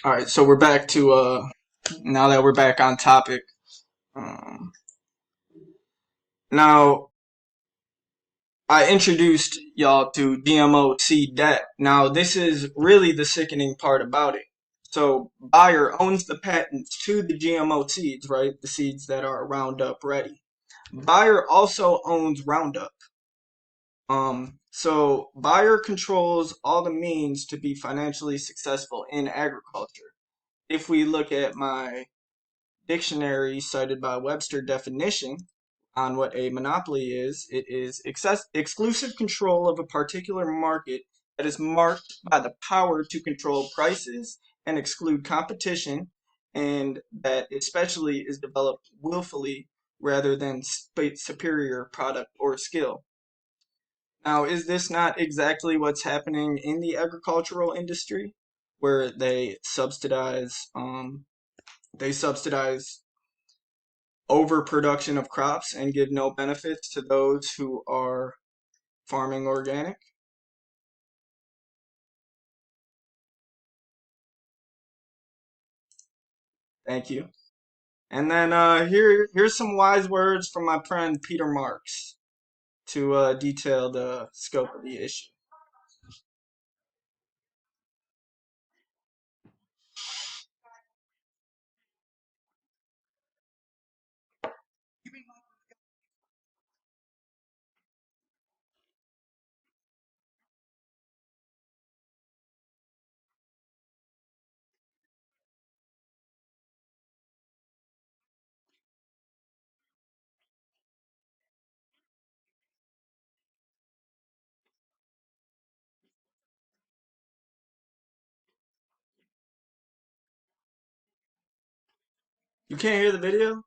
All right, so we're back to now that we're back on topic. Um, now I introduced y'all to GMO seed debt. Now this is really the sickening part about it. So Bayer owns the patents to the GMO seeds, right? The seeds that are Roundup ready. Bayer also owns Roundup. So Bayer controls all the means to be financially successful in agriculture. If we look at my dictionary cited by Webster definition on what a monopoly is, it is exclusive control of a particular market that is marked by the power to control prices and exclude competition, and that especially is developed willfully rather than superior product or skill. Now, is this not exactly what's happening in the agricultural industry, where they subsidize overproduction of crops and give no benefits to those who are farming organic? Thank you. And then here's some wise words from my friend Peter Marks to detail the scope of the issue. You can't hear the video?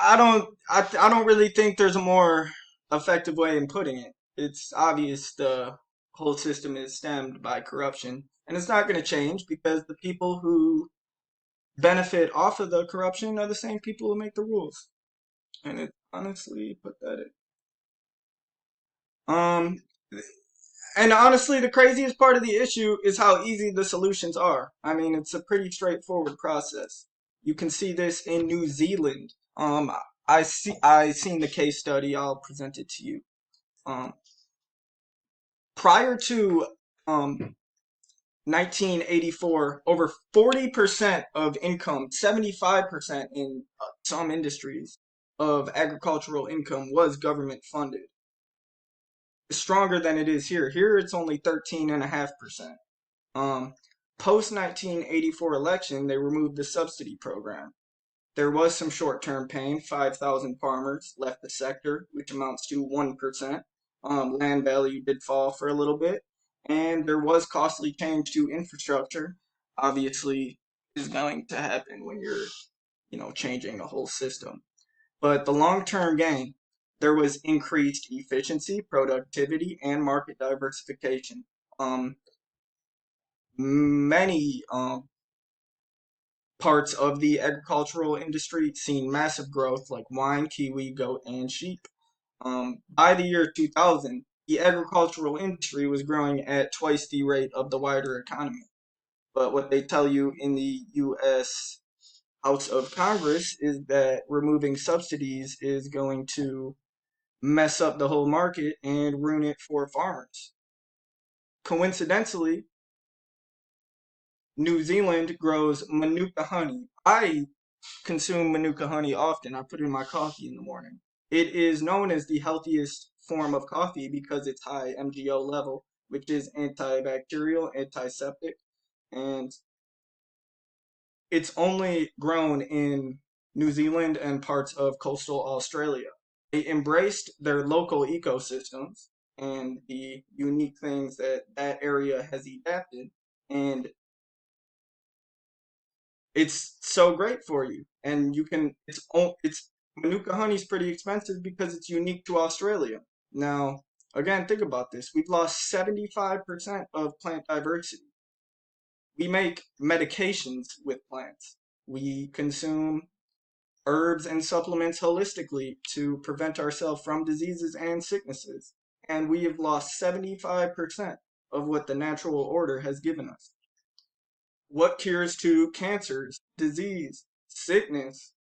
I don't really think there's a more effective way in putting it. It's obvious the whole system is stemmed by corruption, and it's not going to change because the people who benefit off of the corruption are the same people who make the rules. And it honestly pathetic. Um, and honestly, the craziest part of the issue is how easy the solutions are. I mean, it's a pretty straightforward process. You can see this in New Zealand. I seen the case study. I'll present it to you. Um, prior to um 1984, over 40% of income, 75% in some industries of agricultural income was government funded. It's stronger than it is here. Here it's only 13.5%. Um, Post 1984 election, they removed the subsidy program. There was some short-term pain. 5,000 farmers left the sector, which amounts to 1%. Land value did fall for a little bit, and there was costly change to infrastructure. Obviously, is going to happen when you're, changing a whole system. But the long-term gain, there was increased efficiency, productivity, and market diversification. Um, Many parts of the agricultural industry seen massive growth, like wine, kiwi, goat, and sheep. By the year 2000, the agricultural industry was growing at twice the rate of the wider economy. But what they tell you in the U.S. House of Congress is that removing subsidies is going to mess up the whole market and ruin it for farmers. Coincidentally, New Zealand grows Manuka honey. I consume Manuka honey often. I put it in my coffee in the morning. It is known as the healthiest form of coffee because it's high MgO level, which is antibacterial, antiseptic, and it's only grown in New Zealand and parts of coastal Australia. They embraced their local ecosystems and the unique things that that area has adapted, and it's so great for you. And you can it's Manuka honey is pretty expensive because it's unique to Australia. Now, again, think about this. We've lost 75% of plant diversity. We make medications with plants. We consume herbs and supplements holistically to prevent ourselves from diseases and sicknesses. And we have lost 75% of what the natural order has given us. What cures to cancers, disease, sickness,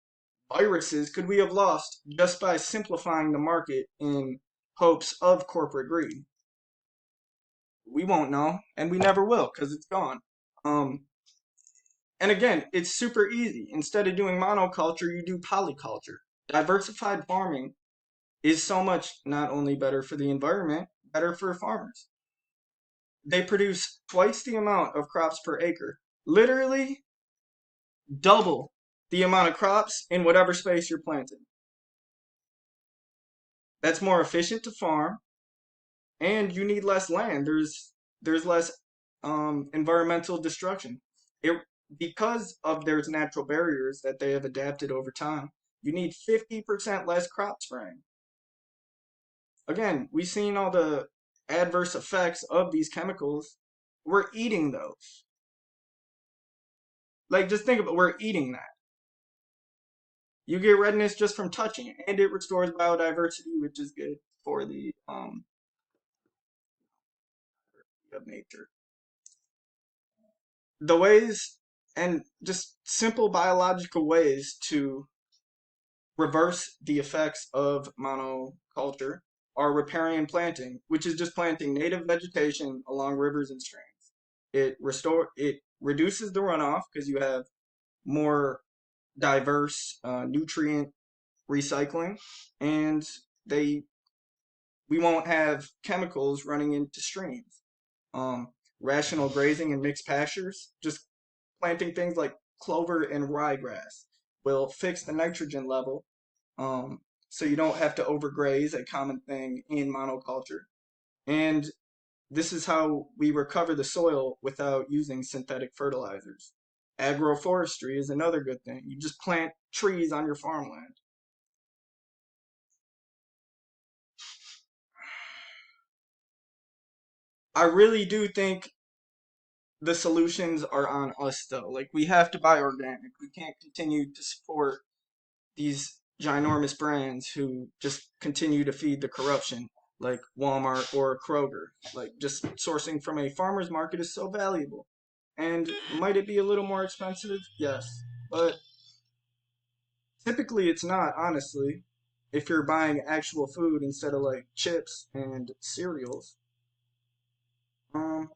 viruses could we have lost just by simplifying the market in hopes of corporate greed? We won't know, and we never will because it's gone. Um, and again, it's super easy. Instead of doing monoculture, you do polyculture. Diversified farming is so much not only better for the environment, better for farmers. They produce twice the amount of crops per acre, literally double the amount of crops in whatever space you're planting. That's more efficient to farm, and you need less land. There's less environmental destruction. It because of there's natural barriers that they have adapted over time. You need 50% less crop spraying. Again, we've seen all the adverse effects of these chemicals. We're eating those. Like, just think about we're eating that. You get redness just from touching it, and it restores biodiversity, which is good for the of nature. The ways and just simple biological ways to reverse the effects of monoculture are riparian planting, which is just planting native vegetation along rivers and streams. It reduces the runoff because you have more diverse nutrient recycling, and they we won't have chemicals running into streams. Um, Rational grazing and mixed pastures, just planting things like clover and ryegrass will fix the nitrogen level, so you don't have to overgraze, a common thing in monoculture. And this is how we recover the soil without using synthetic fertilizers. Agroforestry is another good thing. You just plant trees on your farmland. I really do think the solutions are on us though. Like we have to buy organic. We can't continue to support these ginormous brands who just continue to feed the corruption, like Walmart or Kroger. Like just sourcing from a farmer's market is so valuable. And might it be a little more expensive? Yes. But typically it's not, honestly, if you're buying actual food instead of like chips and cereals. Um,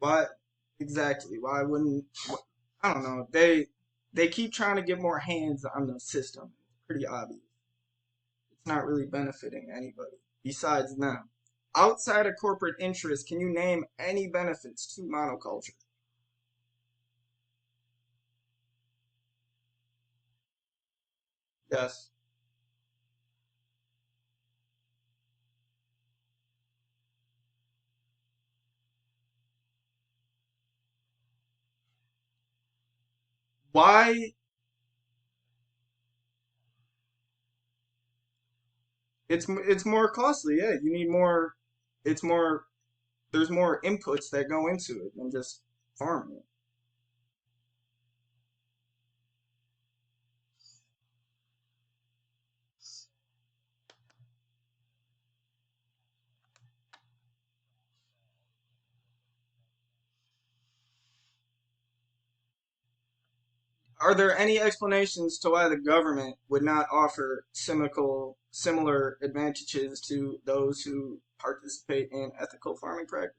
Why exactly? Why wouldn't I don't know. They keep trying to get more hands on the system. It's pretty obvious. It's not really benefiting anybody besides them. Outside of corporate interest, can you name any benefits to monoculture? Yes. Why it's more costly, yeah. You need more it's more there's more inputs that go into it than just farming it. Are there any explanations to why the government would not offer similar advantages to those who participate in ethical farming practice?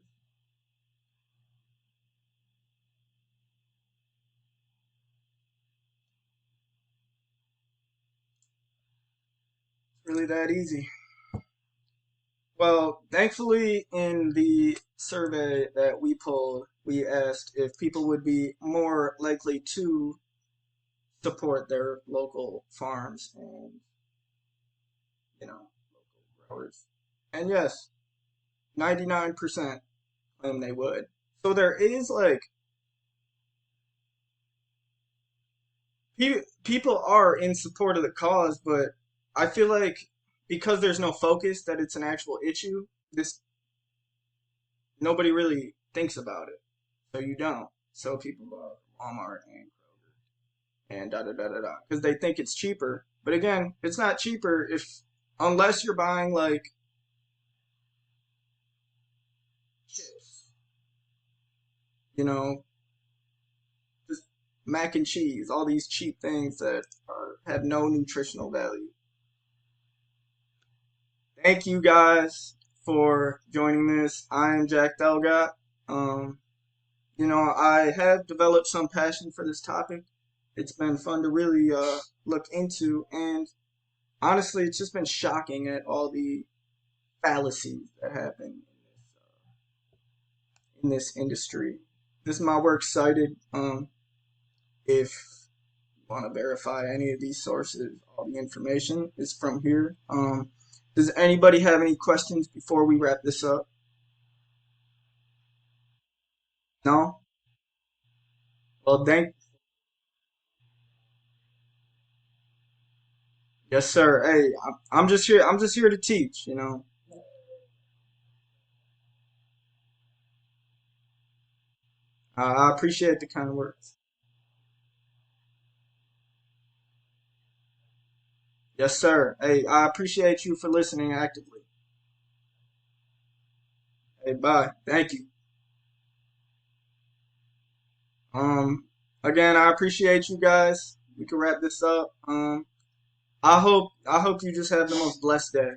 It's really that easy. Well, thankfully, in the survey that we pulled, we asked if people would be more likely to support their local farms and, local growers. And yes, 99% claim they would. So there is like people are in support of the cause, but I feel like because there's no focus that it's an actual issue, this nobody really thinks about it. So you don't. So people go to Walmart and Kroger and da da da da da because they think it's cheaper. But again, it's not cheaper if unless you're buying like chips, you know, just mac and cheese, all these cheap things that have no nutritional value. Thank you guys for joining this. I am Jack Delgott. Um, I have developed some passion for this topic. It's been fun to really look into, and honestly, it's just been shocking at all the fallacies that happen in this industry. This is my works cited. If you want to verify any of these sources, all the information is from here. Does anybody have any questions before we wrap this up? No? Well, yes, sir. Hey, I'm just here. I'm just here to teach. I appreciate the kind words. Yes, sir. Hey, I appreciate you for listening actively. Hey, bye. Thank you. Um, Again, I appreciate you guys. We can wrap this up. I hope you just have the most blessed day.